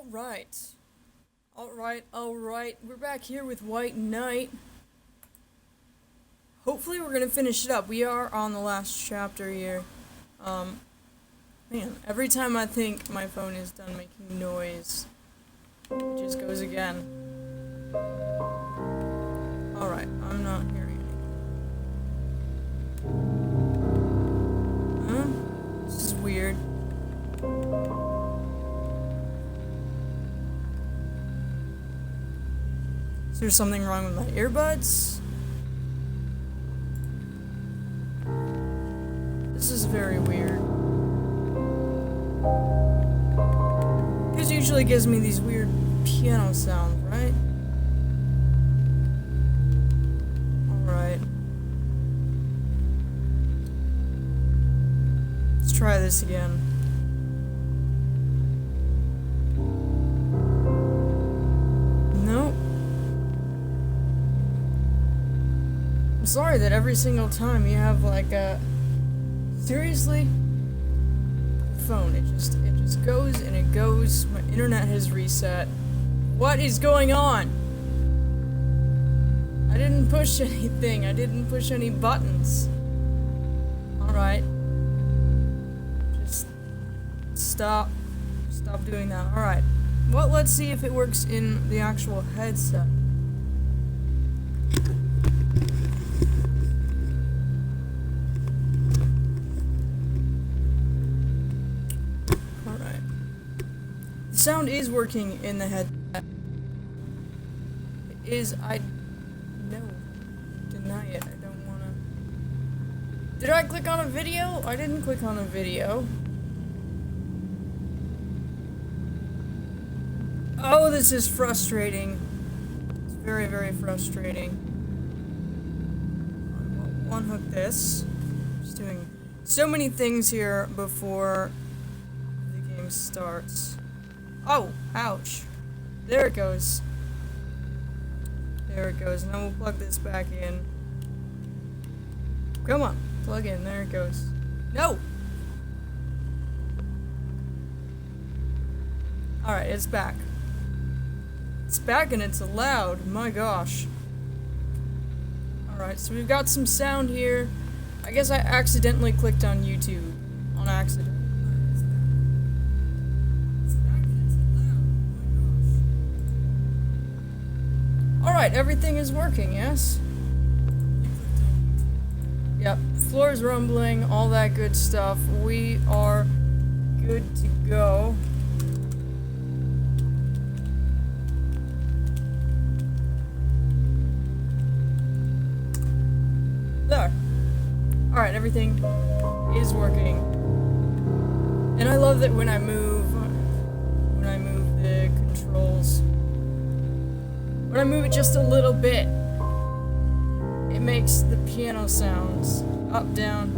Alright. Alright. We're back here with White Knight. Hopefully we're gonna finish it up. We are on the last chapter here. Man, every time I think my phone is done making noise, it just goes again. Alright, I'm not hearing anything. Huh? This is weird. Is there something wrong with my earbuds? This is very weird. This usually gives me these weird piano sounds, right? Alright. Let's try this again. Nope. I'm sorry that every single time you have like a... Seriously? Phone, it just goes and it goes. My internet has reset. What is going on? I didn't push anything. I didn't push any buttons. Alright. Just stop doing that. Alright. Well, let's see if it works in the actual headset. Sound is working in the head. No. Deny it. I don't wanna. Did I click on a video? I didn't click on a video. Oh, this is frustrating. It's very, very frustrating. I'll unhook this. Just doing so many things here before the game starts. Oh, ouch. There it goes. There it goes. Now we'll plug this back in. Come on, plug in. There it goes. No! Alright, it's back. It's back and it's loud. My gosh. Alright, so we've got some sound here. I guess I accidentally clicked on YouTube. On accident. Alright, everything is working, yes? Yep, floor's rumbling, all that good stuff. We are good to go. There. Alright, everything is working. And I love that when I move the controls, when I move it just a little bit, it makes the piano sounds. Up, down.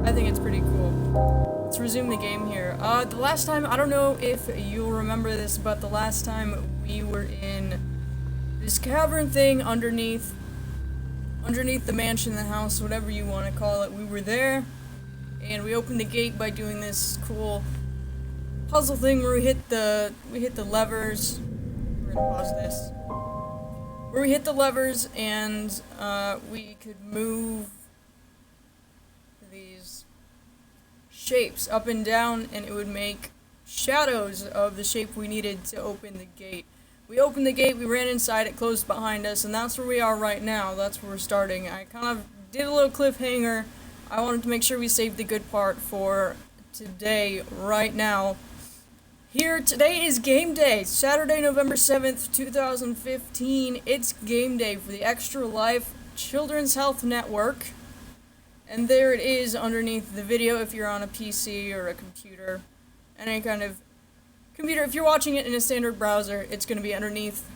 I think it's pretty cool. Let's resume the game here. The last time, I don't know if you'll remember this, but the last time we were in this cavern thing underneath the mansion, the house, whatever you want to call it. We were there. And we opened the gate by doing this cool puzzle thing where we hit the levers. We're gonna pause this. Where we hit the levers and we could move these shapes up and down, and it would make shadows of the shape we needed to open the gate. We opened the gate, we ran inside, it closed behind us, and that's where we are right now. That's where we're starting. I kind of did a little cliffhanger. I wanted to make sure we saved the good part for today, right now. Here, today is game day, Saturday, November 7th, 2015. It's game day for the Extra Life Children's Health Network. And there it is underneath the video if you're on a PC or a computer. Any kind of computer. If you're watching it in a standard browser, it's going to be underneath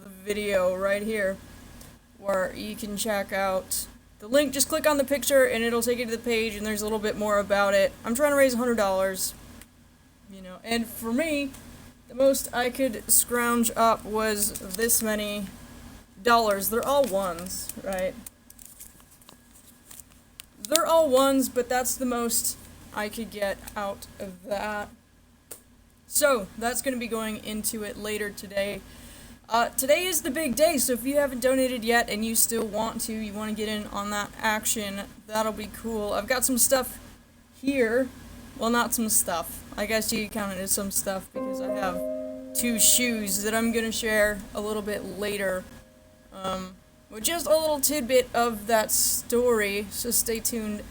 the video right here, where you can check out the link. Just click on the picture and it'll take you to the page, and there's a little bit more about it. I'm trying to raise $100, you know, and for me, the most I could scrounge up was this many dollars. They're all ones, right? They're all ones, but that's the most I could get out of that. So, that's going to be going into it later today. Today is the big day, so if you haven't donated yet and you still want to, you want to get in on that action, that'll be cool. I've got some stuff here. Well, not some stuff. I guess you could count it as some stuff because I have 2 shoes that I'm going to share a little bit later. With just a little tidbit of that story, so stay tuned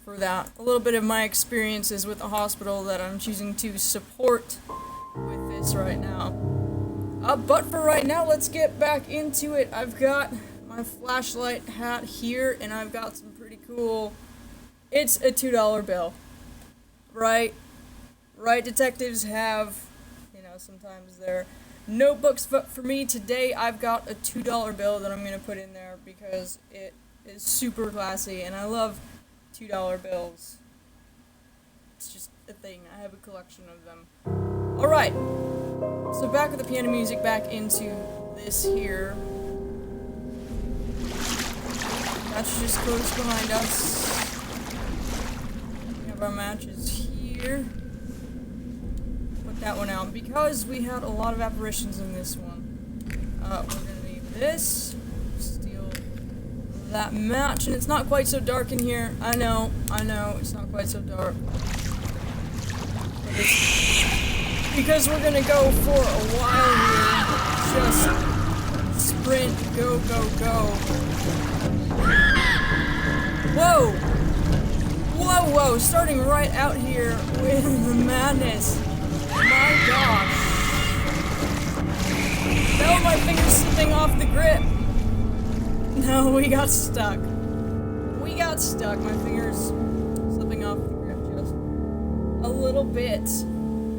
for that. A little bit of my experiences with the hospital that I'm choosing to support with this right now. But for right now, let's get back into it. I've got my flashlight hat here, and I've got some pretty cool... It's a $2 bill. Right, detectives have, sometimes they're notebooks, but for me today, I've got a $2 bill that I'm going to put in there because it is super classy, and I love $2 bills. It's just a thing. I have a collection of them. Alright, so back with the piano music, back into this here. That's just close behind us. We have our matches here. Put that one out because we had a lot of apparitions in this one. We're gonna need this. Steal that match, and it's not quite so dark in here. I know, it's not quite so dark. But it's because we're gonna go for a while here. Just sprint, go, go, go. Whoa! Whoa, whoa, starting right out here with the madness. My gosh. No, my finger's slipping off the grip. No, we got stuck. My finger's slipping off the grip just a little bit.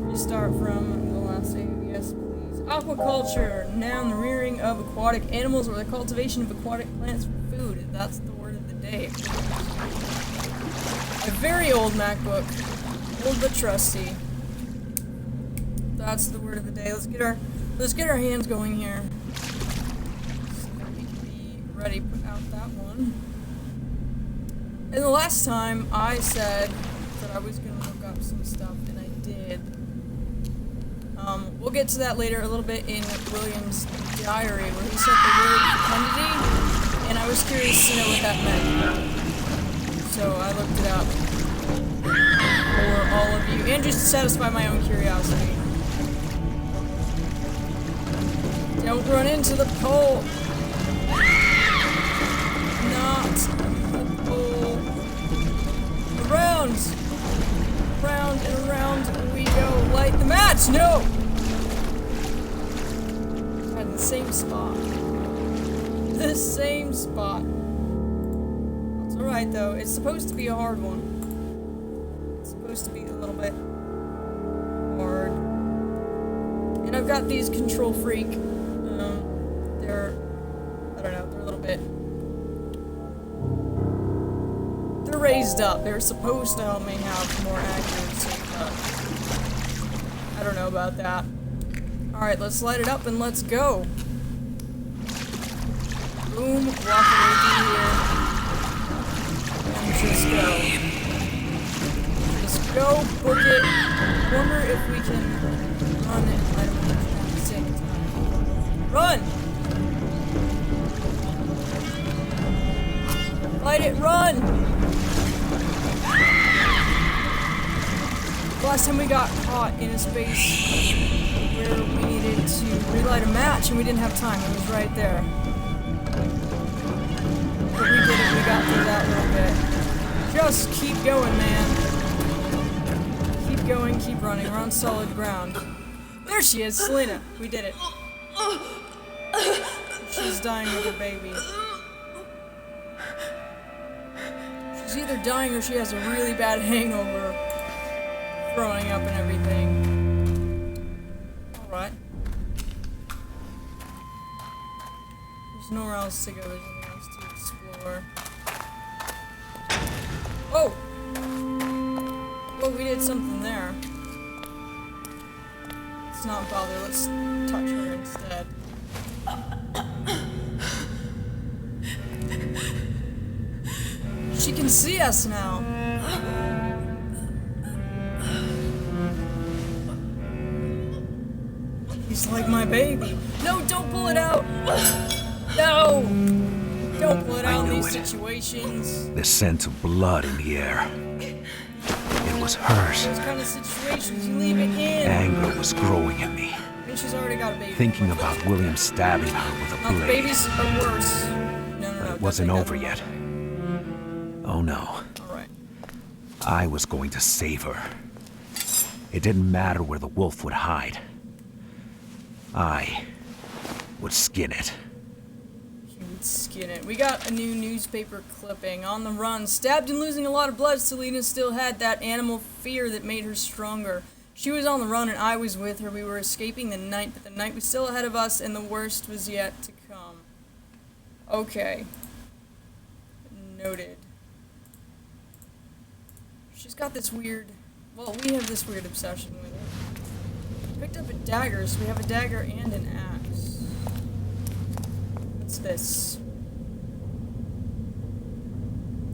Restart from the last save, yes please. Aquaculture, noun, the rearing of aquatic animals or the cultivation of aquatic plants for food. That's the word of the day. A very old MacBook, old but trusty. That's the word of the day. Let's get our hands going here. So that we can be ready to put out that one. And the last time I said that I was gonna look up some stuff, and I did. We'll get to that later a little bit in William's diary, where he said the word fecundity, and I was curious to know what that meant. So I looked it up for all of you, and just to satisfy my own curiosity. Don't run into the pole! Not the pole. Around! Round and around we go. Light the match! No! At the same spot. The same spot. It's alright though. It's supposed to be a hard one. It's supposed to be a little bit hard. And I've got these control freak. They're a little bit... They're raised up. They're supposed to help me have more accuracy, but I don't know about that. Alright, let's light it up and let's go. Boom, walk away through here. And just go. Just go, book it. Wonder if we can run it. I don't know at the same time. Run! Light it, run! Last time we got caught in a space where we needed to relight a match and we didn't have time. It was right there. But we did it. We got through that little bit. Just keep going, man. Keep going, keep running. We're on solid ground. There she is, Selena. We did it. She's dying with her baby. She's either dying or she has a really bad hangover. Throwing up and everything. Alright. There's nowhere else to go. There's nothing else to explore. Oh! Well, we did something there. Let's not bother. Let's touch her instead. she can see us now. He's like my baby. No, don't pull it out. No! Don't pull it out in these situations. The scent of blood in the air. It was hers. Those kind of situations, you leave it in. Anger was growing in me. And she's already got a baby. Thinking about William stabbing her with a Now, the blade. babies are worse. No. But it wasn't over yet. Oh no. Alright. I was going to save her. It didn't matter where the wolf would hide. I would skin it. You would skin it. We got a new newspaper clipping. On the run. Stabbed and losing a lot of blood, Selena still had that animal fear that made her stronger. She was on the run and I was with her. We were escaping the night, but the night was still ahead of us and the worst was yet to come. Okay. Noted. She's got this weird... Well, we have this weird obsession with it. Picked up a dagger, so we have a dagger and an axe. What's this?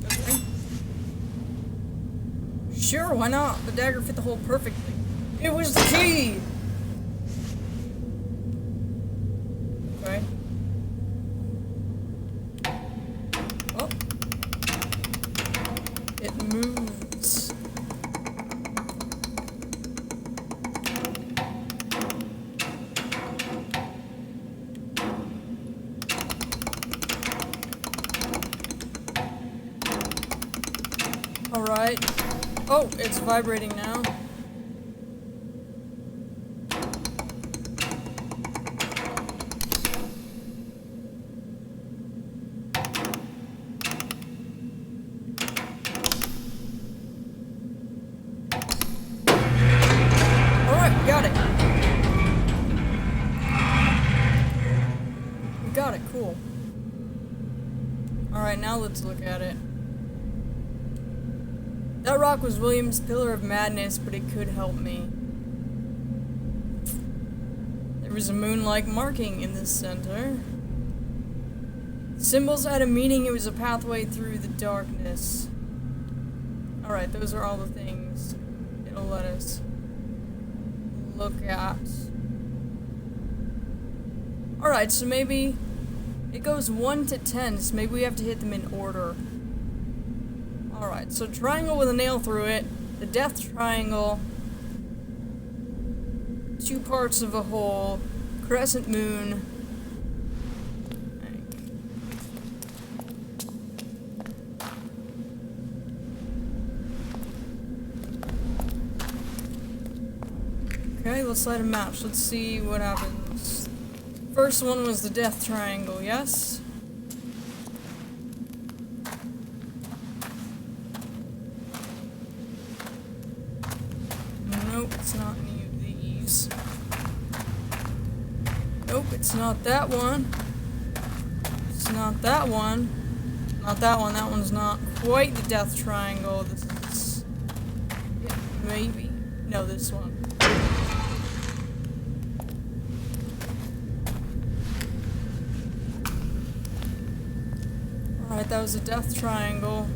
Okay. Sure, why not? The dagger fit the hole perfectly. It was the key! Okay. Oh. It moves. Alright. Oh, it's vibrating now. Alright, we got it. We got it, cool. Alright, now let's look at it. That rock was William's pillar of madness, but it could help me. There was a moon-like marking in the center. The symbols had a meaning. It was a pathway through the darkness. Alright, those are all the things it'll let us look at. Alright, so maybe it goes 1 to 10, so maybe we have to hit them in order. Alright, so triangle with a nail through it, the death triangle, 2 parts of a hole, crescent moon. Okay, let's light a match. Let's see what happens. First one was the death triangle, yes? Nope, it's not any of these. Nope, it's not that one. It's not that one. Not that one. That one's not quite the death triangle. This is... yeah, maybe. No, this one. Alright, that was a death triangle.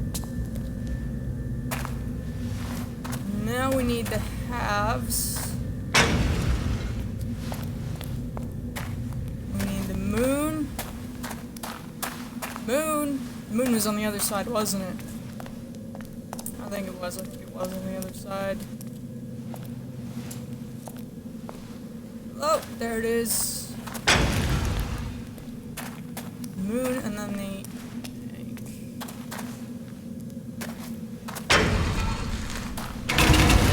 Now we need the halves. We need the moon. Moon! The moon was on the other side, wasn't it? I think it was. I think it was on the other side. Oh, there it is. Moon and then the...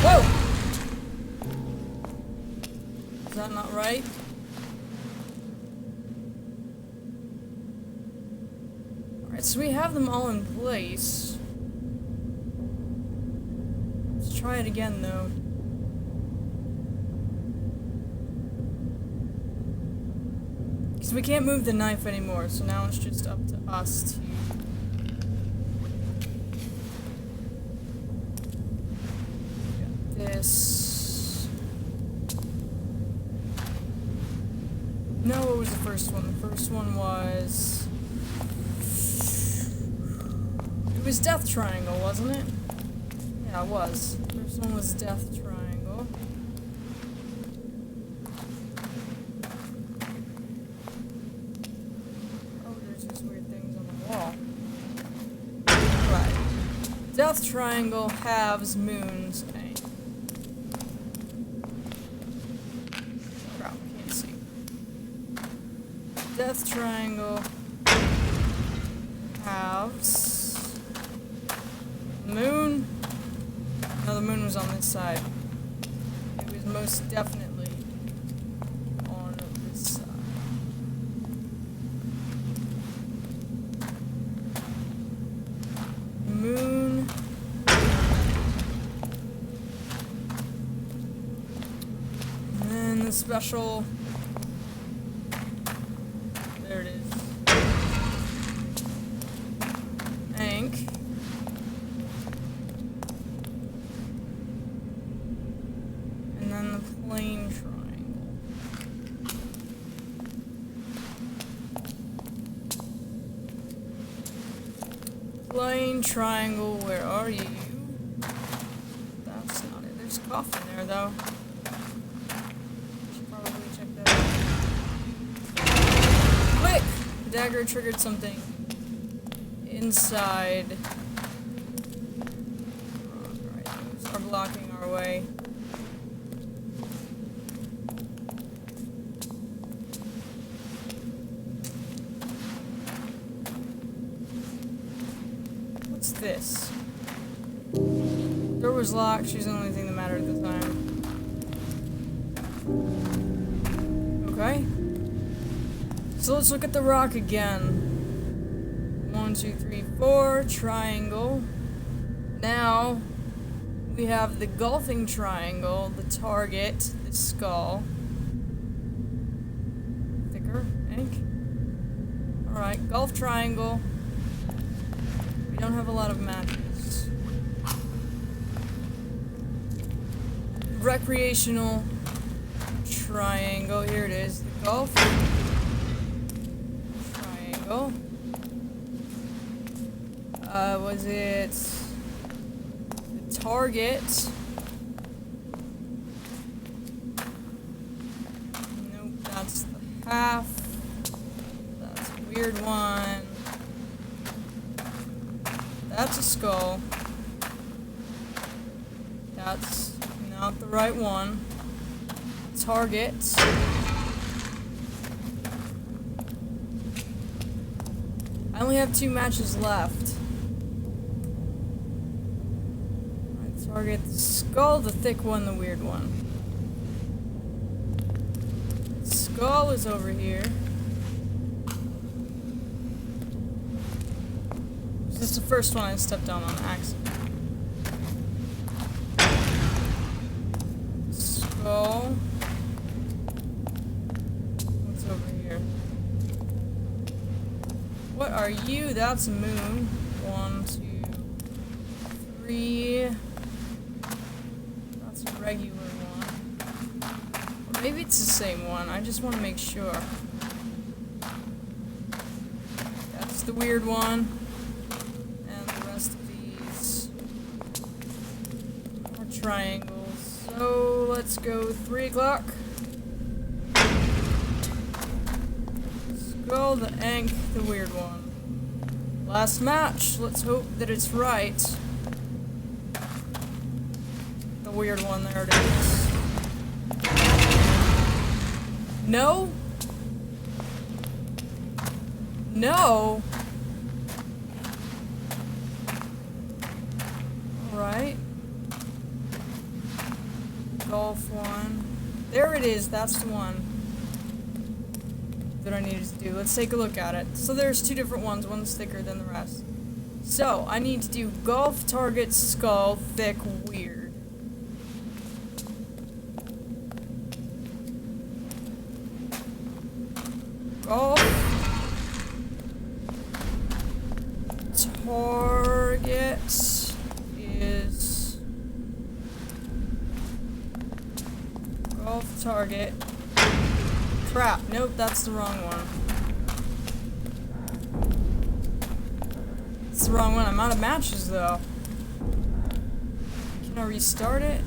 Whoa! Is that not right? Alright, so we have them all in place. Let's try it again, though. Because we can't move the knife anymore, so now it's just up to us to... this. No, what was the first one? The first one was... it It was Death Triangle, wasn't it? Yeah, it was. First one was Death Triangle. Oh, there's these weird things on the wall. Right. Death Triangle halves moons. Crap, can't see. Death Triangle halves moon. No, the moon was on this side. It was most definitely on this side. Moon. And then the special. There it is. Ink. And then the plane triangle. Plane triangle, where are you? That's not it. There's a coffin there, though. Should probably check that out. Quick! The dagger triggered something. Inside. Alright, those are blocking our way. What's this? Door was locked. She's the only thing that mattered at the time. Okay. So let's look at the rock again. 1, 2, 3, 4, triangle. Now we have the golfing triangle, the target, the skull. Thicker ink. Alright, golf triangle. We don't have a lot of matches. Recreational triangle. Here it is. The golf triangle. Was it the target? Nope, that's the half. That's a weird one. That's a skull. That's not the right one. Target. I only have 2 matches left. Target the skull, the thick one, the weird one. Skull is over here. This is the first one I stepped on accident. Skull. What's over here? What are you? That's a moon. 1, 2, 3. That's a regular one. Or maybe it's the same one. I just want to make sure. That's the weird one. And the rest of these are triangles. So let's go 3 o'clock. Skull, the ink, the weird one. Last match. Let's hope that it's right. The weird one, there it is. No? No? Alright. Golf one. There it is, that's the one that I needed to do. Let's take a look at it. So there's 2 different ones, one's thicker than the rest. So, I need to do golf, target, skull, thick, weird. Golf. Target is golf target. Crap, nope, that's the wrong one. That's the wrong one. I'm out of matches, though. Can I restart it?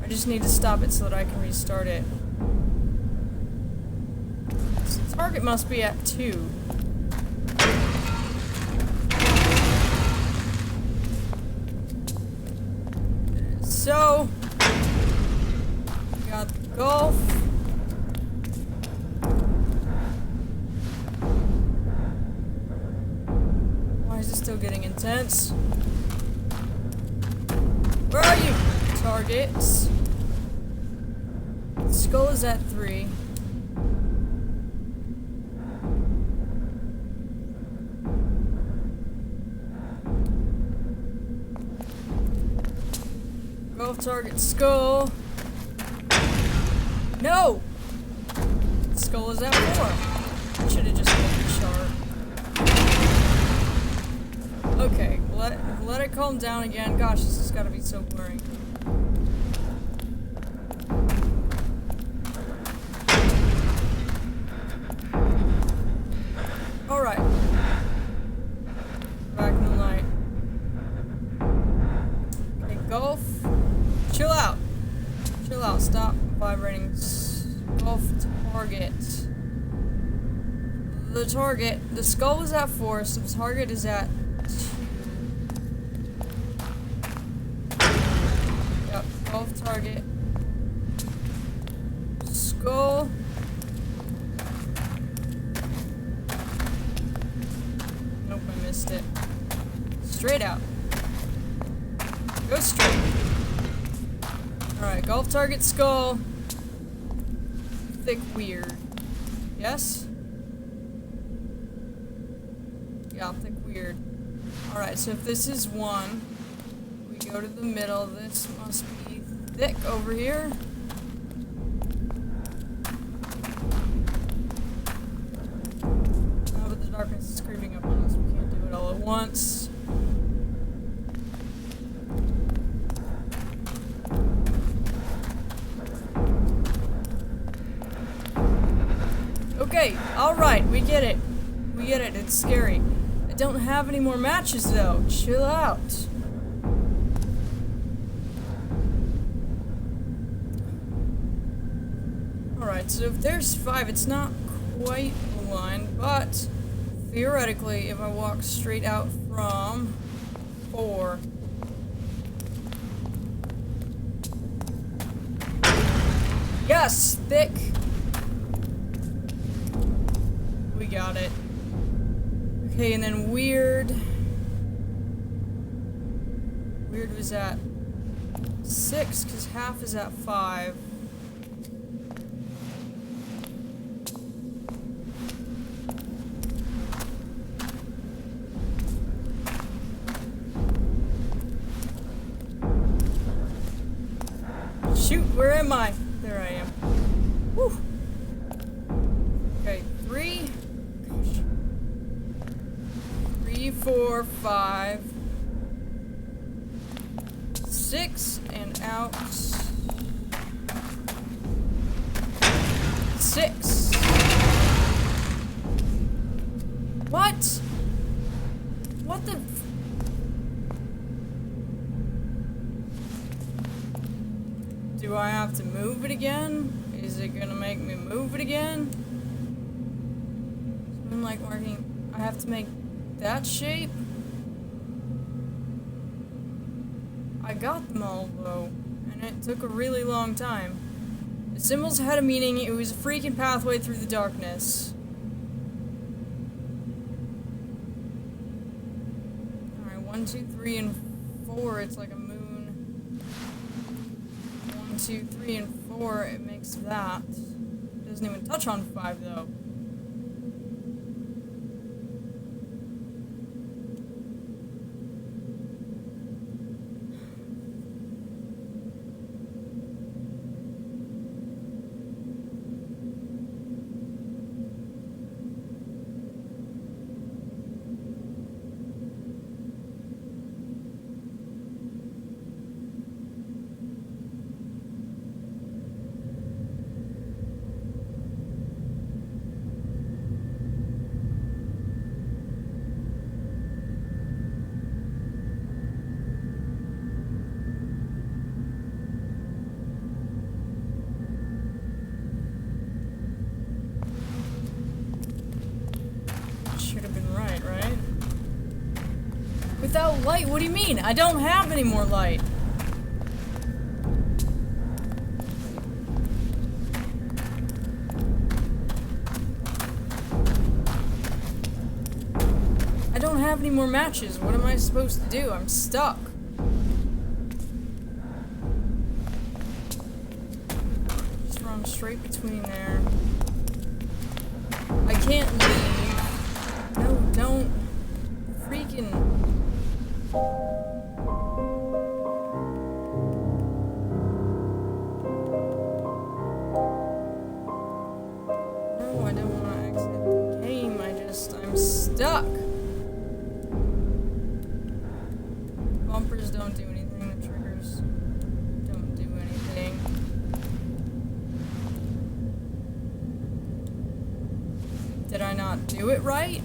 I just need to stop it so that I can restart it. So the target must be at 2. So, we got the golf. Why is it still getting intense? Where are you? Targets. Skull is at 3. Golf target skull. No! Skull is at 4. I should have just made it sharp. Okay, let it calm down again. Gosh, this has got to be so boring. Alright. Back in the light. Okay, golf. Chill out. Chill out. Stop vibrating. Golf target. The target. The skull was at 4, so the target is at 2. Yep. Golf target. Skull. Nope, I missed it. Straight out. Go straight. Alright, golf target skull. Thick weird. Yes? Yeah, thick weird. Alright, so if this is 1, we go to the middle. This must be thick over here. Oh, but the darkness is creeping up on us. We can't do it all at once. Okay, alright, we get it. We get it, it's scary. I don't have any more matches though. Chill out. Alright, so if there's 5, it's not quite aligned, but theoretically, if I walk straight out from 4. Yes! Thick! We got it. Okay, and then weird. Weird was at 6, because half is at 5. Shoot, where am I? There I am. Woo! Okay, 3. 3, 4, 5, 6, and out. 6. What? What the? Do I have to move it again? Is it gonna make me move it again? So I'm like marking. I have to make that shape? I got them all though, and it took a really long time. The symbols had a meaning. It was a freaking pathway through the darkness. Alright, 1, 2, 3, and 4, it's like a moon. 1, 2, 3, and 4, it makes that. It doesn't even touch on 5 though. Light? What do you mean? I don't have any more light. I don't have any more matches. What am I supposed to do? I'm stuck. Just run straight between there. I can't leave. No, don't. Freaking. No, I don't want to exit the game. I'm stuck. Bumpers don't do anything. The triggers don't do anything. Did I not do it right?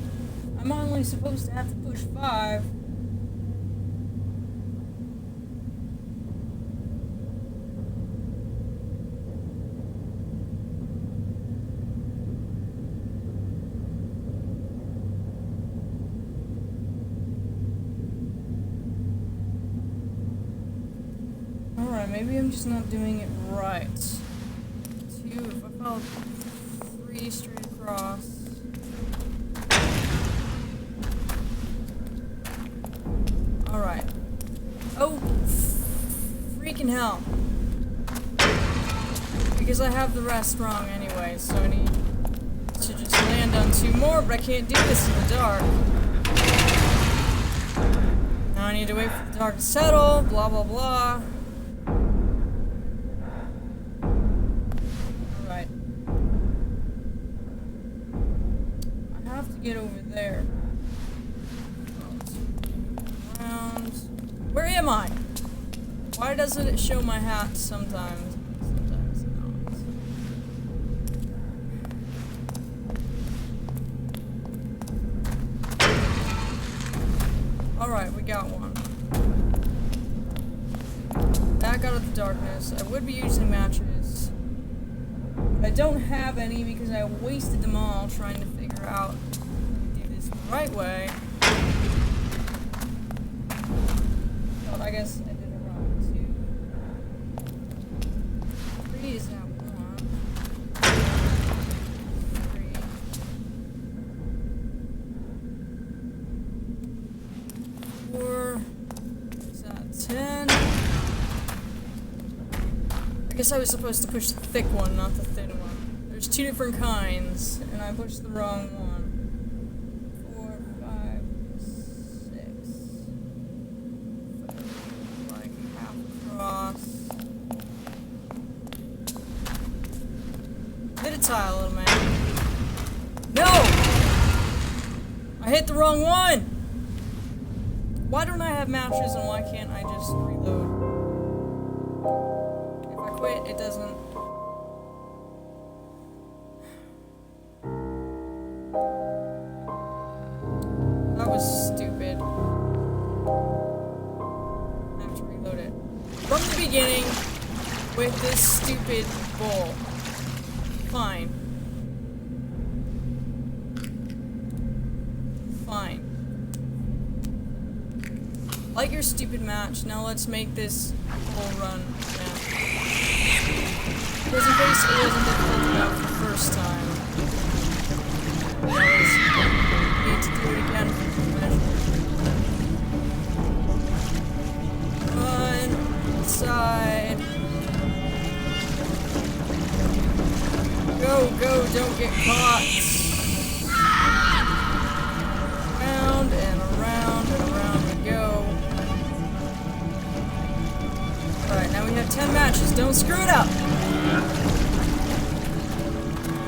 I'm only supposed to have to push 5. Alright, maybe I'm just not doing it right. 2, if I follow 3 straight across. Alright. Oh, freaking hell. Because I have the rest wrong anyway, so I need to just land on 2 more, but I can't do this in the dark. Now I need to wait for the dark to settle, blah blah blah. Alright. I have to get over there. Where am I? Why doesn't it show my hat sometimes? Sometimes not. Alright, we got one. Back out of the darkness. I would be using matches. But I don't have any because I wasted them all trying to figure out how to do this the right way. I guess I did it wrong. 2. 3 is now 1. 3. 4 is that 10. I guess I was supposed to push the thick one, not the thin one. There's 2 different kinds, and I pushed the wrong one. 4, 5, 6. Hit a tile, little man. No! I hit the wrong one! Why don't I have matches and why can't I just reload? If I quit, it doesn't... That was stupid. I have to reload it. From the beginning, with this stupid bull. Fine. Fine. Like your stupid match, now let's make this whole run now. Because in case it wasn't difficult enough the first time. I need to do it again for the measure. Run inside. Go, go, don't get caught. Around and around and around we go. Alright, now we have 10 matches. Don't screw it up!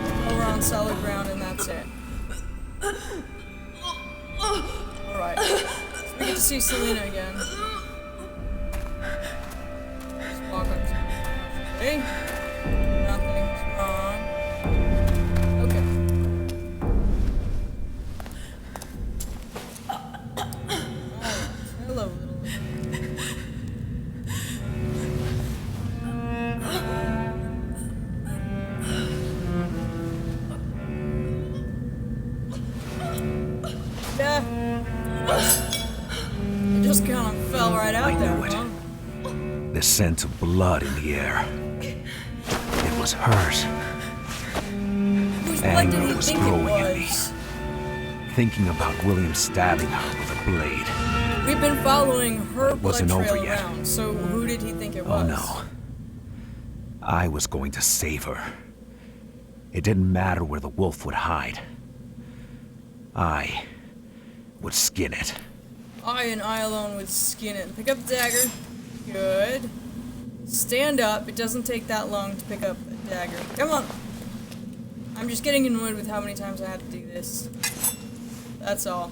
Now we're on solid ground and that's it. Alright. So we get to see Selena again. Just walk up to her. Okay. Nothing's wrong. Hello, little lady. Yeah. I just got there, knew it. huh? The scent of blood in the air. It was hers. Whose blood did Anger he was think growing it in me. was? Thinking about William stabbing her with a blade. We've been following her blood wasn't trail over yet. around, so who did he think it Oh was? no. I was going to save her. It didn't matter where the wolf would hide. I would skin it. I and I alone would skin it. Pick up the dagger. Good. Stand up. It doesn't take that long to pick up a dagger. Come on. I'm just getting annoyed with how many times I had to do this. That's all.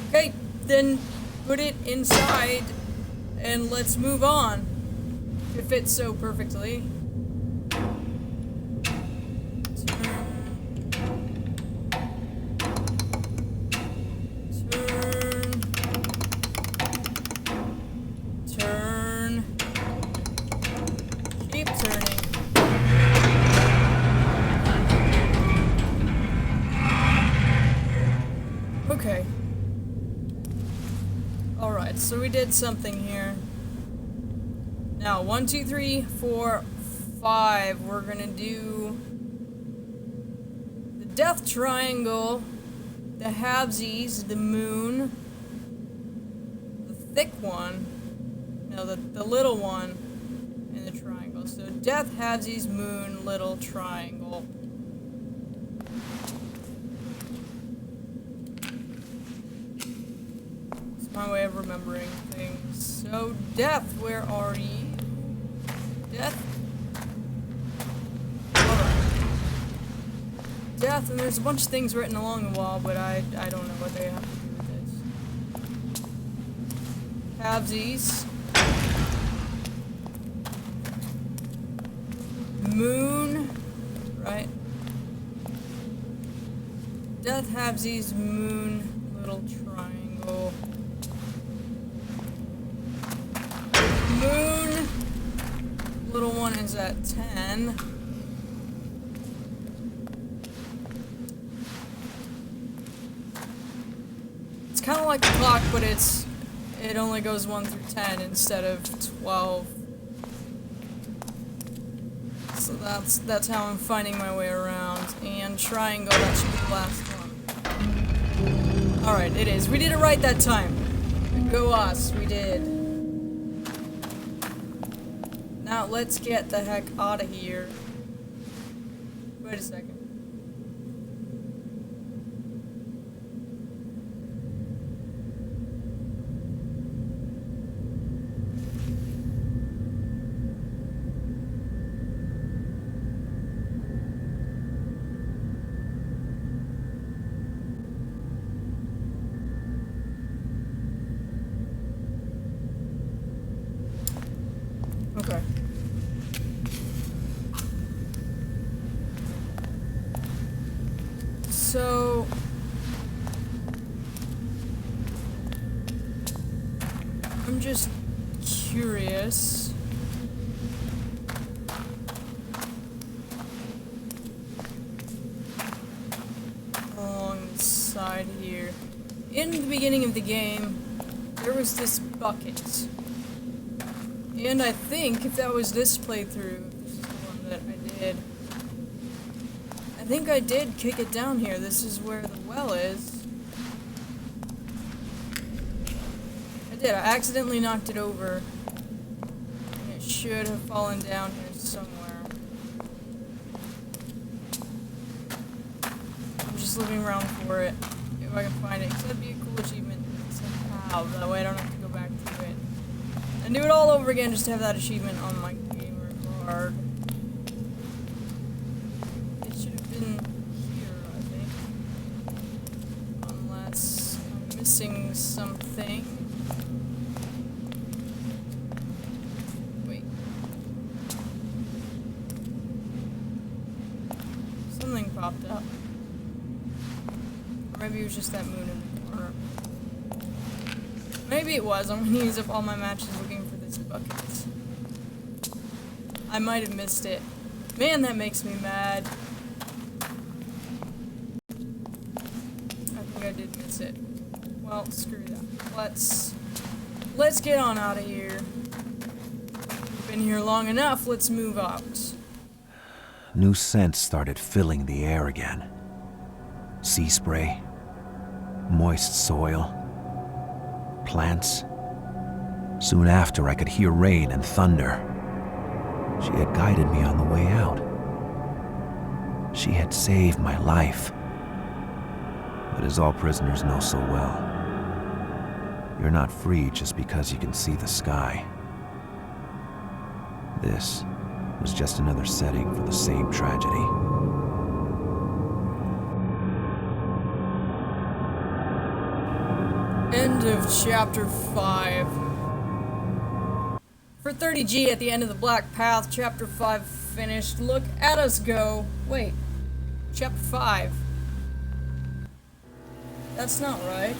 Okay, then put it inside and let's move on. It fits so perfectly. Turn. Keep turning. Okay. Alright, so we did something here. Now, 1, 2, 3, 4, 5. We're gonna do the death triangle, the halvesies, the moon, the thick one, no, the little one, and the triangle. So death, halvesies, moon, little triangle. It's my way of remembering things. So death, where are you? Death? Hold on. Death, and there's a bunch of things written along the wall, but I don't know what they have to do with this. Halvesies. Moon. Right. Death, halvesies, moon, little triangle. Moon. Little one is at 10. It's kind of like the clock, but it only goes 1 through 10 instead of 12. So that's how I'm finding my way around. And triangle, that should be the last one. Alright, it is. We did it right that time. Go us, we did. Now let's get the heck out of here. Wait a second. Okay. So I'm just curious. Along the side here. In the beginning of the game, there was this bucket. And I think if that was this playthrough, this is the one that I did. I think I did kick it down here. This is where the well is. I did. I accidentally knocked it over. And it should have fallen down here somewhere. I'm just looking around for it. If I can find it. Because that'd be a cool achievement somehow. That way I don't have to go back to it. And do it all over again just to have that achievement on my gamer card. It should have been here, I think. Unless I'm missing something. Wait. Something popped up. Or maybe it was just that moon in the corner. Maybe it was. I'm gonna use up all my matches looking for this bucket. I might have missed it. Man, that makes me mad. I think I did miss it. Well, screw that. Let's Let's get on out of here. Been here long enough, let's move out. New scents started filling the air again. Sea spray, moist soil, plants. Soon after, I could hear rain and thunder. She had guided me on the way out. She had saved my life. But as all prisoners know so well, you're not free just because you can see the sky. This was just another setting for the same tragedy. End of chapter 5. For 30G at the end of the Black Path, chapter 5 finished. Look at us go. Wait, chapter 5. That's not right.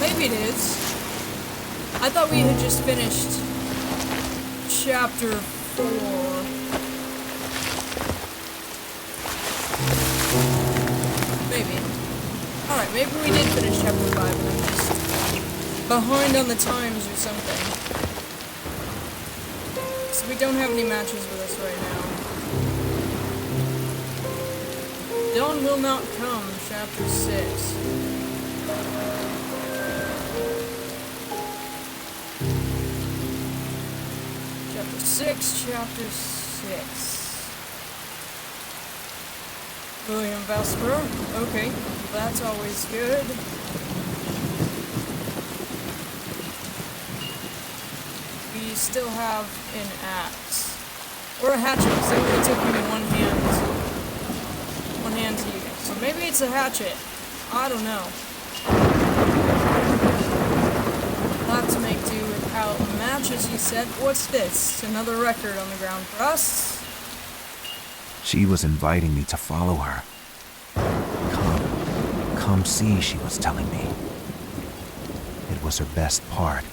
Maybe it is. I thought we had just finished chapter 4. Maybe. Alright, maybe we did finish chapter 5 and I'm just behind on the times or something. So we don't have any matches with us right now. Dawn Will Not Come, chapter 6. Chapter 6. William Vesper. Okay, that's always good. We still have an axe. Or a hatchet, so it only took me one hand to use. So maybe it's a hatchet. I don't know. We'll have to make do without matches, he said. What's this? Another record on the ground for us? She was inviting me to follow her. Come see, she was telling me. It was her best part.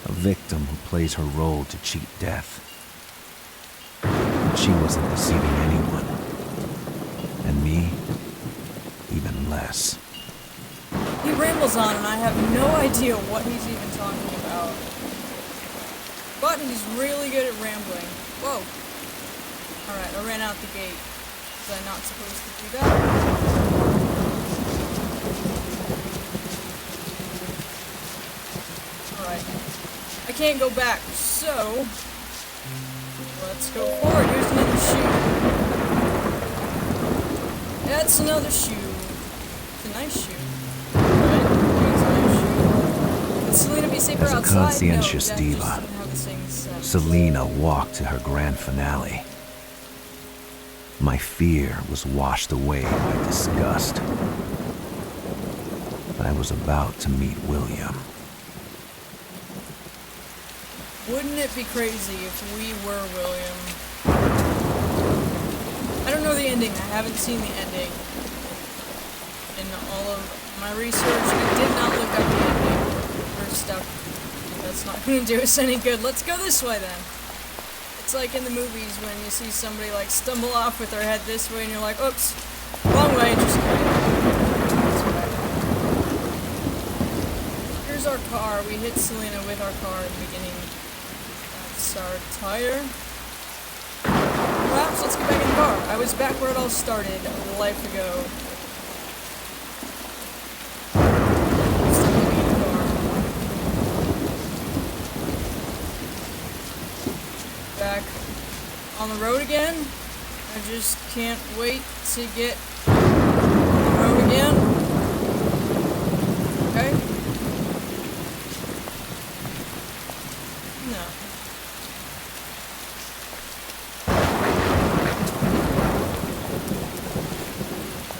A victim who plays her role to cheat death. She wasn't deceiving anyone. And me, even less. He rambles on and I have no idea what he's even talking about. But he's really good at rambling. Whoa. Alright, I ran out the gate. Was I not supposed to do that? Alright. I can't go back, so let's go forward. Here's another shoe. That's another shoe. It's a nice shoe. Selena be safer outside? As a conscientious no, diva, Selena walked to her grand finale. My fear was washed away by disgust. I was about to meet William. Wouldn't it be crazy if we were William? I don't know the ending. I haven't seen the ending. In all of my research, I did not look up the ending. Stuff. That's not gonna do us any good. Let's go this way then. It's like in the movies when you see somebody like stumble off with their head this way and you're like, oops, wrong way, just go this way. Here's our car. We hit Selena with our car at the beginning. That's our tire. Perhaps let's get back in the car. I was back where it all started a life ago. Back on the road again. I just can't wait to get on the road again. Okay. No.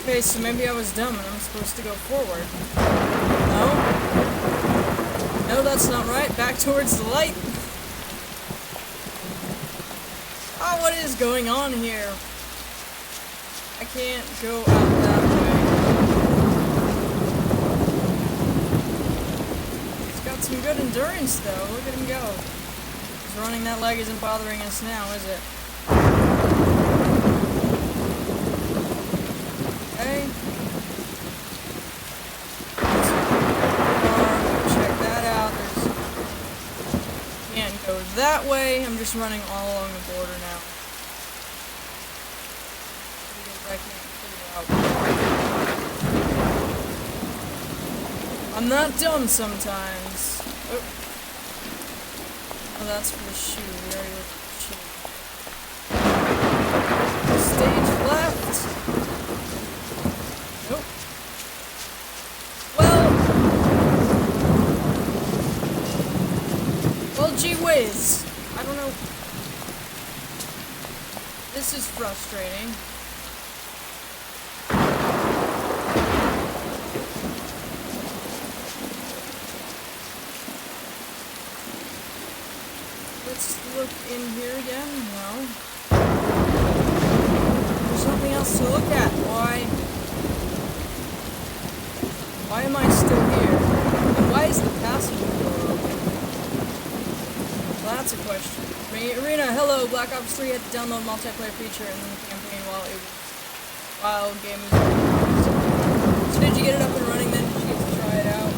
Okay, so maybe I was dumb and I'm supposed to go forward. No? No, that's not right. Back towards the light. Oh, what is going on here? I can't go out that way. He's got some good endurance, though. Look at him go. His running that leg isn't bothering us now, is it? Okay. that way. I'm just running all along the border now. Because I can't figure out. I'm not dumb sometimes. Oh, that's for the shoe. We already looked at the shoe. Stage left. Nope. Well, gee whiz. I don't know. This is frustrating. Let's look in here again. No. There's nothing else to look at. Why am I still here? And why is the passenger door open? Well, that's a question. Arena, hello. Black Ops 3 had to download multiplayer feature in the campaign while game was released. So did you get it up and running then? Did you get to try it out?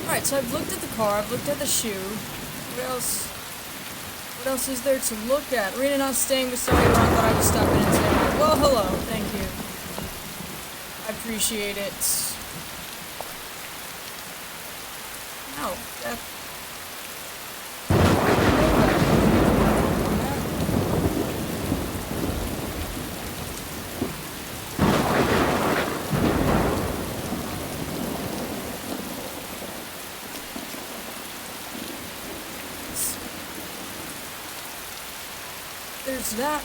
Alright, so I've looked at the car, I've looked at the shoe. What else? What else is there to look at? Rena not staying beside you, I thought I would stop in and say hi. Well, hello, thank you. I appreciate it. Ow, that... There's that.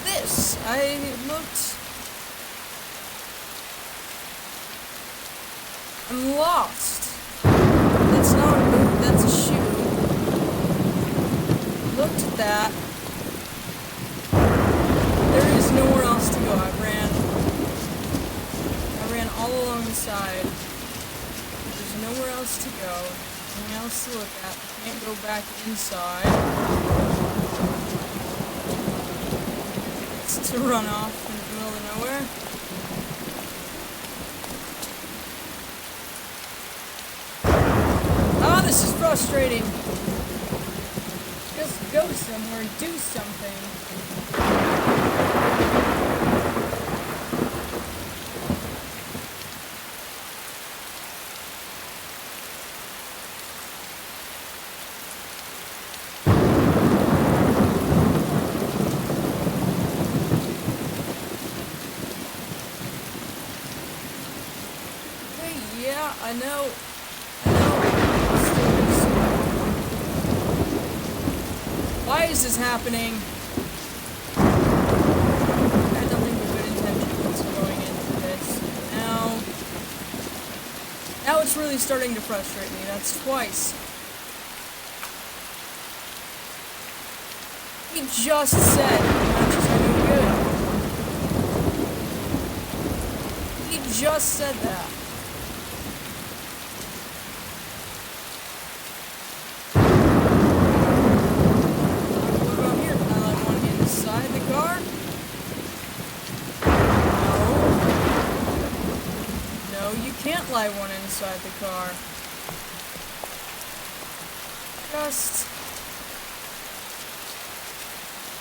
This. I looked. I'm lost. That's not a boot, that's a shoe. Looked at that. There is nowhere else to go. I ran all along the side. There's nowhere else to go. Nothing else to look at. Can't go back inside. It's to run off in the middle of nowhere. Ah, this is frustrating. Just go somewhere and do something. I know. Why is this happening? I had nothing but good intentions going into this. Now it's really starting to frustrate me. That's twice. He just said matches are no good. He just said that. Can't lie one inside the car. Just...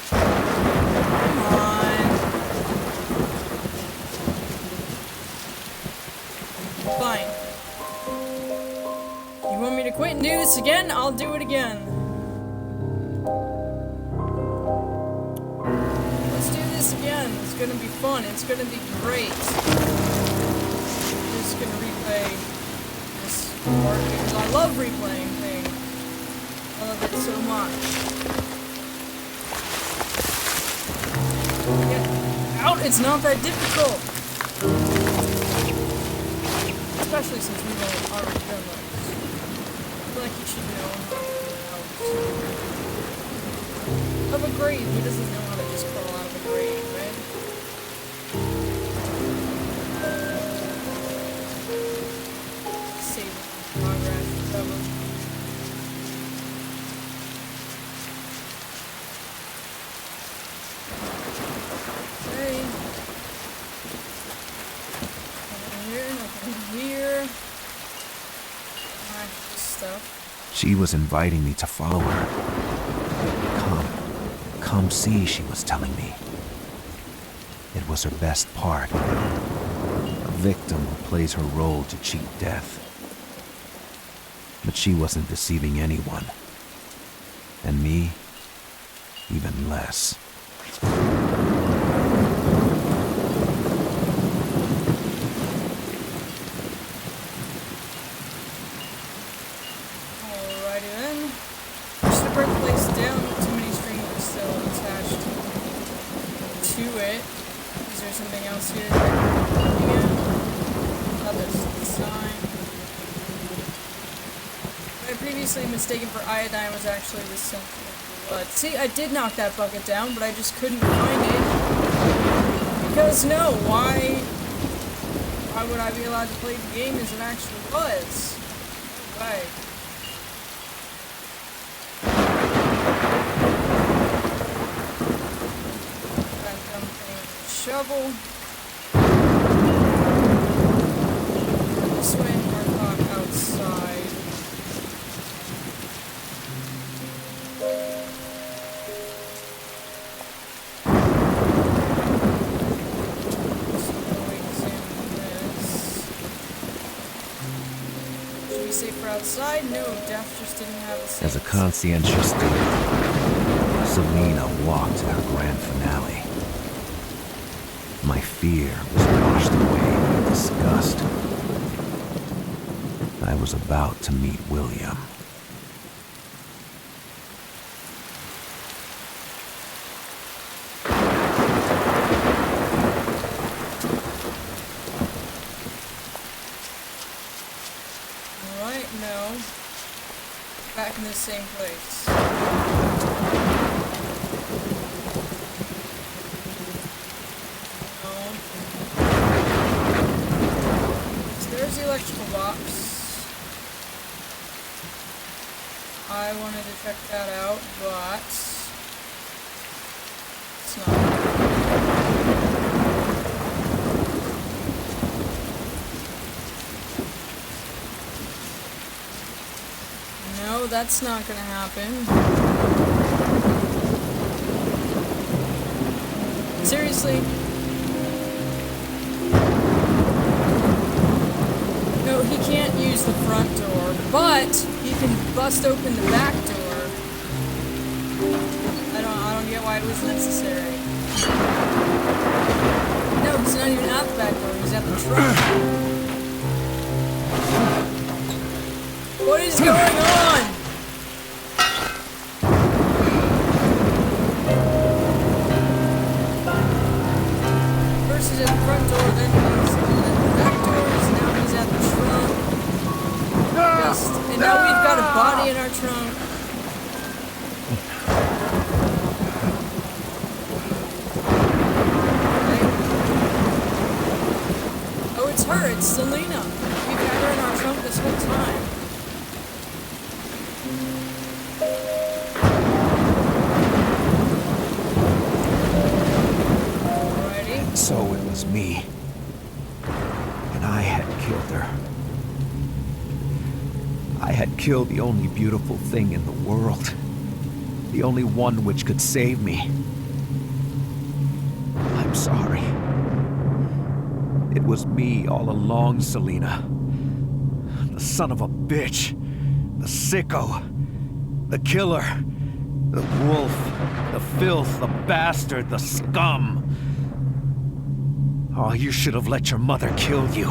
Come on. Fine. You want me to quit and do this again? I'll do it again. Let's do this again. It's gonna be fun. It's gonna be great. looking to replay this part because I love replaying things. I love it so much. Get out! It's not that difficult! Especially since we've already done this. I feel like you should know how to get out of a grave. Who doesn't know how to just crawl out of a grave, right? Save progress, whatever. Okay. Nothing here. Stuff. She was inviting me to follow her. Come see, she was telling me. It was her best part. A victim who plays her role to cheat death. But she wasn't deceiving anyone. And me, even less. Something else here that I'm looking at. Oh, there's the sign. What I previously mistaken for iodine was actually the central blood. See, I did knock that bucket down, but I just couldn't find it. Because no, why would I be allowed to play the game as it actually was? No way. Shovel. This way, Mark outside. Should we say for outside? No, Death just didn't have a sense. As a conscientious student, Selena walked to her grand finale. My fear was washed away by disgust. I was about to meet William. Alright, no. Back in the same place. There's the electrical box. I wanted to check that out, but it's not. No, that's not gonna happen. Seriously? No, he can't use the front door, but he can bust open the back door. I don't get why it was necessary. No, he's not even at the back door, he's at the trunk. What is going on? First he's at the front door, then he's at the back doors, now he's at the trunk. And now we've got a body in our trunk. Okay. Oh, it's her, it's Selena. We've had her in our trunk this whole time. Alrighty. So it was me. And I had killed her. I had killed the only beautiful thing in the world. The only one which could save me. I'm sorry. It was me all along, Selena. The son of a bitch. The sicko. The killer. The wolf. The filth. The bastard. The scum. Oh, you should have let your mother kill you.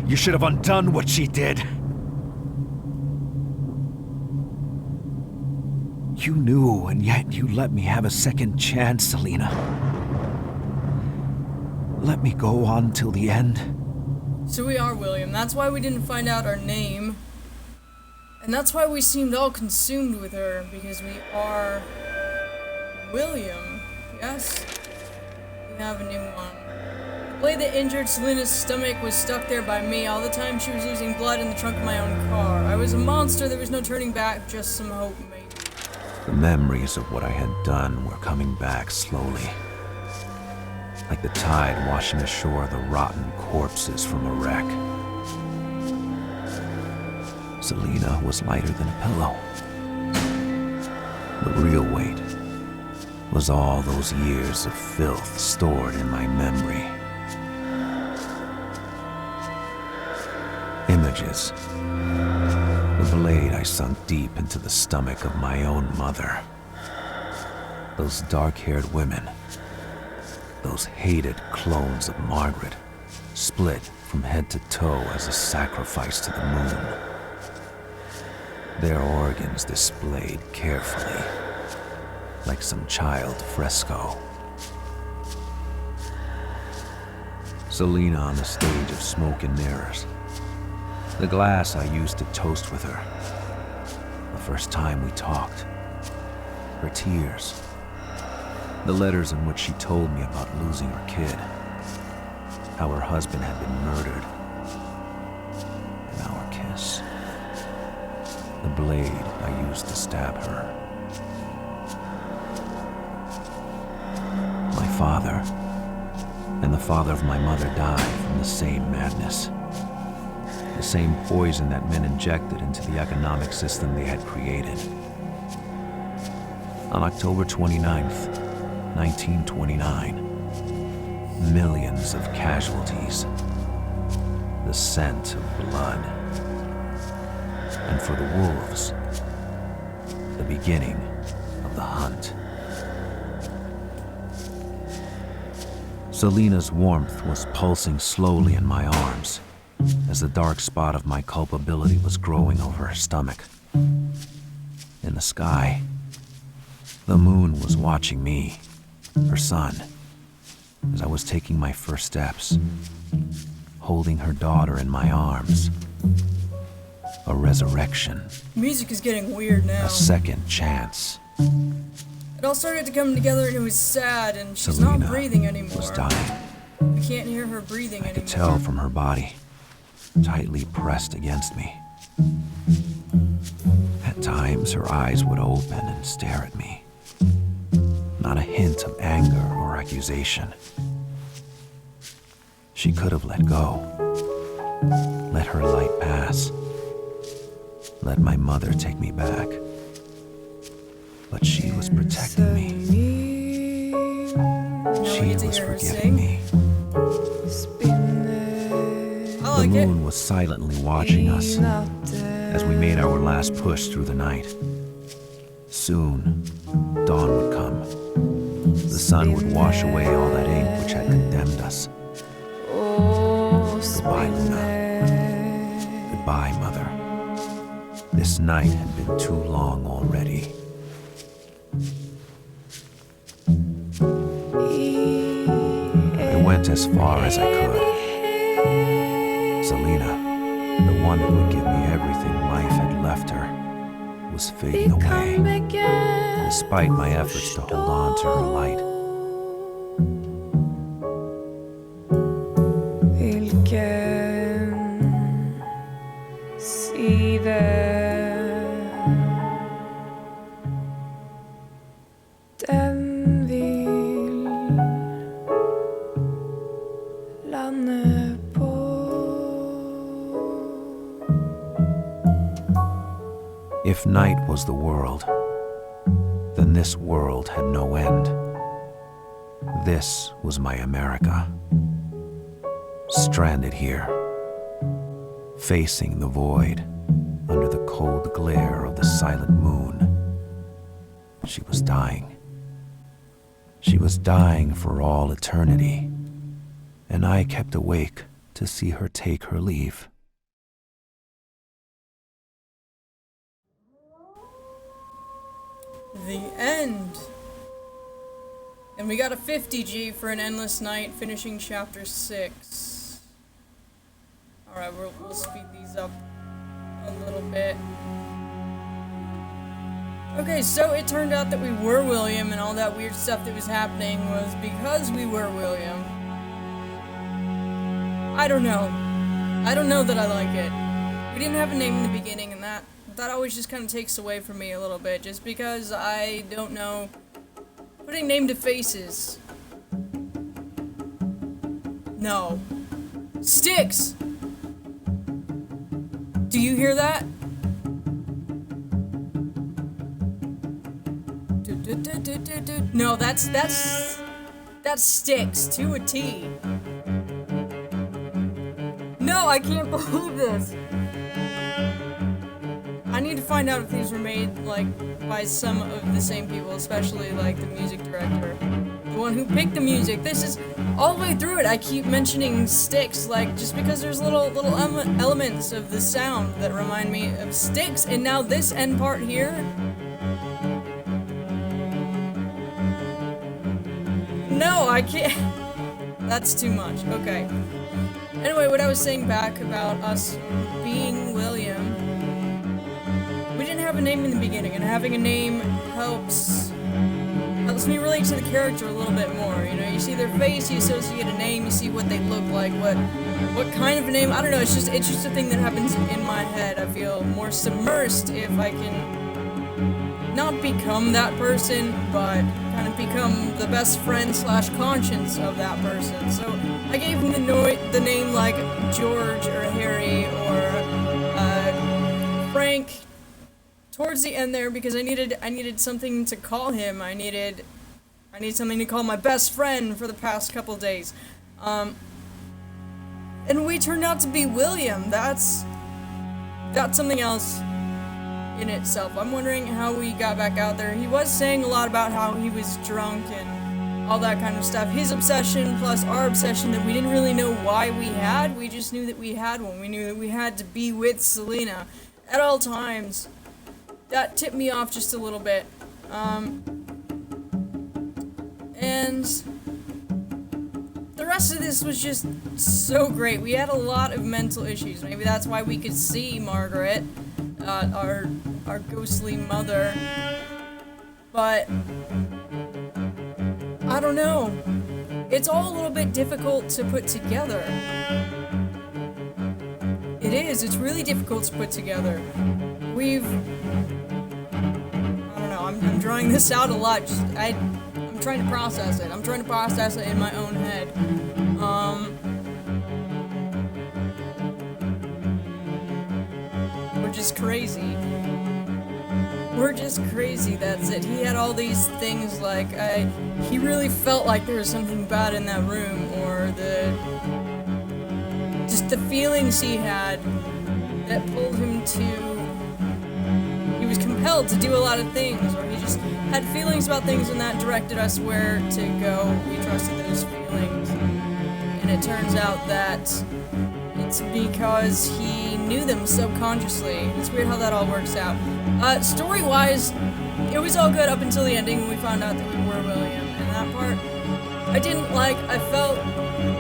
You should have undone what she did. You knew, and yet you let me have a second chance, Selena. Let me go on till the end. So we are William. That's why we didn't find out our name. And that's why we seemed all consumed with her, because we are William. Yes? We have a new one. The blade that injured Selena's stomach was stuck there by me all the time she was losing blood in the trunk of my own car. I was a monster, there was no turning back, just some hope, maybe. The memories of what I had done were coming back slowly. Like the tide washing ashore the rotten corpses from a wreck. Selena was lighter than a pillow. The real weight was all those years of filth stored in my memory. Images. The blade I sunk deep into the stomach of my own mother. Those dark-haired women. Those hated clones of Margaret, split from head to toe as a sacrifice to the moon. Their organs displayed carefully, like some child fresco. Selena on the stage of smoke and mirrors. The glass I used to toast with her. The first time we talked. Her tears. The letters in which she told me about losing her kid. How her husband had been murdered. And our kiss. The blade I used to stab her. My father and the father of my mother died from the same madness. The same poison that men injected into the economic system they had created. On October 29th, 1929, millions of casualties. The scent of blood. And for the wolves, the beginning of the hunt. Selena's warmth was pulsing slowly in my arms as the dark spot of my culpability was growing over her stomach. In the sky, the moon was watching me, her son, as I was taking my first steps, holding her daughter in my arms. A resurrection. Music is getting weird now. A second chance. It all started to come together and it was sad, and she's Selena not breathing anymore. was dying. We can't hear her breathing I anymore. could tell from her body, tightly pressed against me. At times, her eyes would open and stare at me. Not a hint of anger or accusation. She could have let go. Let her light pass. Let my mother take me back. But she was protecting me. She was forgiving me. The moon was silently watching us as we made our last push through the night. Soon, dawn would come. The sun would wash away all that ink which had condemned us. Goodbye, Luna. Goodbye, Mother. This night had been too long already. I went as far as I could. Selena, the one who would give me everything life had left her, was fading away, despite my efforts to hold on to her light. If night was the world, then this world had no end. This was my America. Stranded here, facing the void, under the cold glare of the silent moon. She was dying. She was dying for all eternity, and I kept awake to see her take her leave. The end. And we got a 50G for an endless night, finishing chapter 6. Alright, we'll speed these up a little bit. Okay, so it turned out that we were William, and all that weird stuff that was happening was because we were William. I don't know. I don't know that I like it. We didn't have a name in the beginning, and that always just kind of takes away from me a little bit, just because I don't know putting name to faces. No. Sticks! Do you hear that? No, that's Sticks to a T. No, I can't believe this. I need to find out if these were made, like, by some of the same people, especially, like, the music director. The one who picked the music. This is, all the way through it, I keep mentioning Sticks, like, just because there's little elements of the sound that remind me of Sticks, and now this end part here. No, I can't. That's too much. Okay. Anyway, what I was saying back about us being William, we didn't have a name in the beginning, and having a name helps me relate to the character a little bit more. You know, you see their face, you associate a name, you see what they look like, what kind of a name. I don't know. It's just a thing that happens in my head. I feel more submersed if I can not become that person, but kind of become the best friend / conscience of that person. So I gave him the name like George or Harry or Frank towards the end there, because I needed something to call him. I need something to call my best friend for the past couple days. And we turned out to be William. That's something else in itself. I'm wondering how we got back out there. He was saying a lot about how he was drunk and all that kind of stuff. His obsession plus our obsession that we didn't really know why we had. We just knew that we had one. We knew that we had to be with Selena at all times. That tipped me off just a little bit. And the rest of this was just so great. We had a lot of mental issues. Maybe that's why we could see Margaret, our ghostly mother. But I don't know. It's all a little bit difficult to put together. It is. It's really difficult to put together. I don't know. I'm drawing this out a lot. I'm trying to process it. I'm trying to process it in my own head. We're just crazy. We're just crazy, that's it. He had all these things like, he really felt like there was something bad in that room, or just the feelings he had that pulled him to, he was compelled to do a lot of things, or he just had feelings about things and that directed us where to go. We trusted those feelings. And it turns out that it's because he knew them subconsciously. It's weird how that all works out. Story-wise, it was all good up until the ending when we found out that we were William. And that part, I didn't like. I felt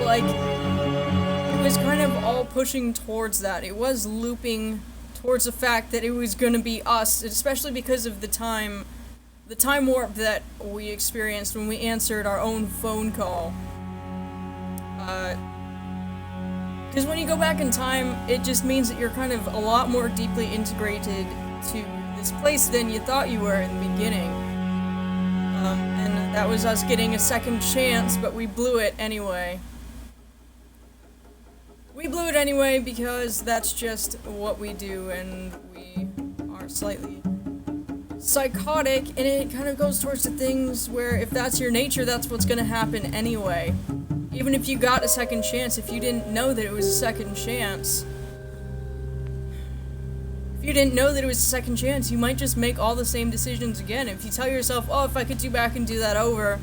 like it was kind of all pushing towards that. It was looping towards the fact that it was going to be us, especially because of the time warp that we experienced when we answered our own phone call. Because when you go back in time, it just means that you're kind of a lot more deeply integrated to this place than you thought you were in the beginning. And that was us getting a second chance, but we blew it anyway. We blew it anyway because that's just what we do, and we are slightly psychotic, and it kind of goes towards the things where if that's your nature, that's what's going to happen anyway. Even if you got a second chance, if you didn't know that it was a second chance, you might just make all the same decisions again. If you tell yourself, oh, if I could do back and do that over,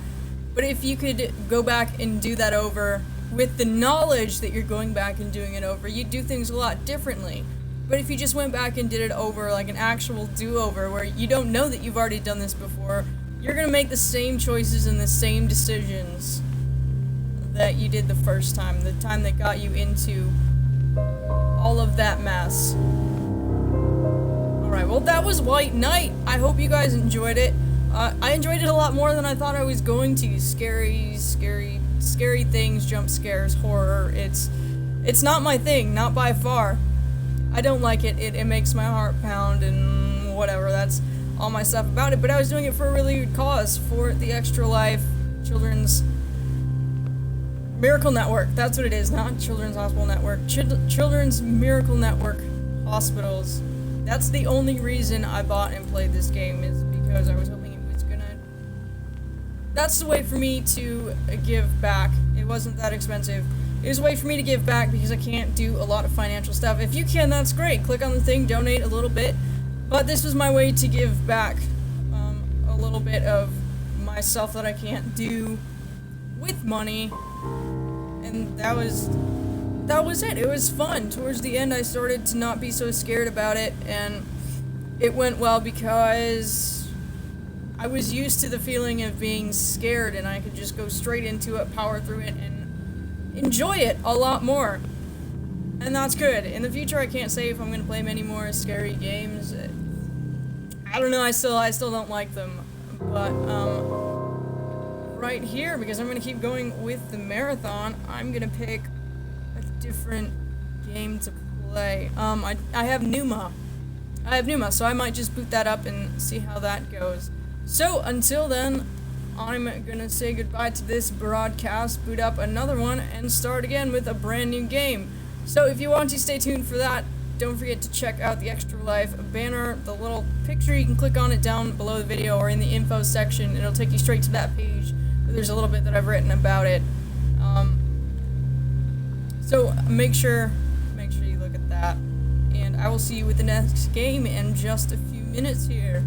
but if you could go back and do that over with the knowledge that you're going back and doing it over, you'd do things a lot differently. But if you just went back and did it over, like an actual do-over, where you don't know that you've already done this before, you're gonna make the same choices and the same decisions that you did the first time, the time that got you into all of that mess. Alright, well that was White Knight. I hope you guys enjoyed it. I enjoyed it a lot more than I thought I was going to. Scary things, jump scares, horror. It's not my thing, not by far. I don't like it. It makes my heart pound and whatever. That's all my stuff about it. But I was doing it for a really good cause, for the Extra Life Children's Miracle Network. That's what it is, not Children's Hospital Network. Children's Miracle Network Hospitals. That's the only reason I bought and played this game, is because I was hoping it was gonna... That's the way for me to give back. It wasn't that expensive. It was a way for me to give back because I can't do a lot of financial stuff. If you can, that's great. Click on the thing, donate a little bit. But this was my way to give back a little bit of myself that I can't do with money. And that was it. It was fun. Towards the end, I started to not be so scared about it, and it went well because I was used to the feeling of being scared, and I could just go straight into it, power through it, and enjoy it a lot more. And that's good. In the future, I can't say if I'm gonna play many more scary games. I don't know, I still don't like them. But, right here, because I'm gonna keep going with the marathon, I'm gonna pick a different game to play. I have Numa. So I might just boot that up and see how that goes. So, until then, I'm gonna say goodbye to this broadcast, boot up another one, and start again with a brand new game. So if you want to, stay tuned for that. Don't forget to check out the Extra Life banner, the little picture. You can click on it down below the video or in the info section. It'll take you straight to that page. There's a little bit that I've written about it. So make sure you look at that. And I will see you with the next game in just a few minutes here.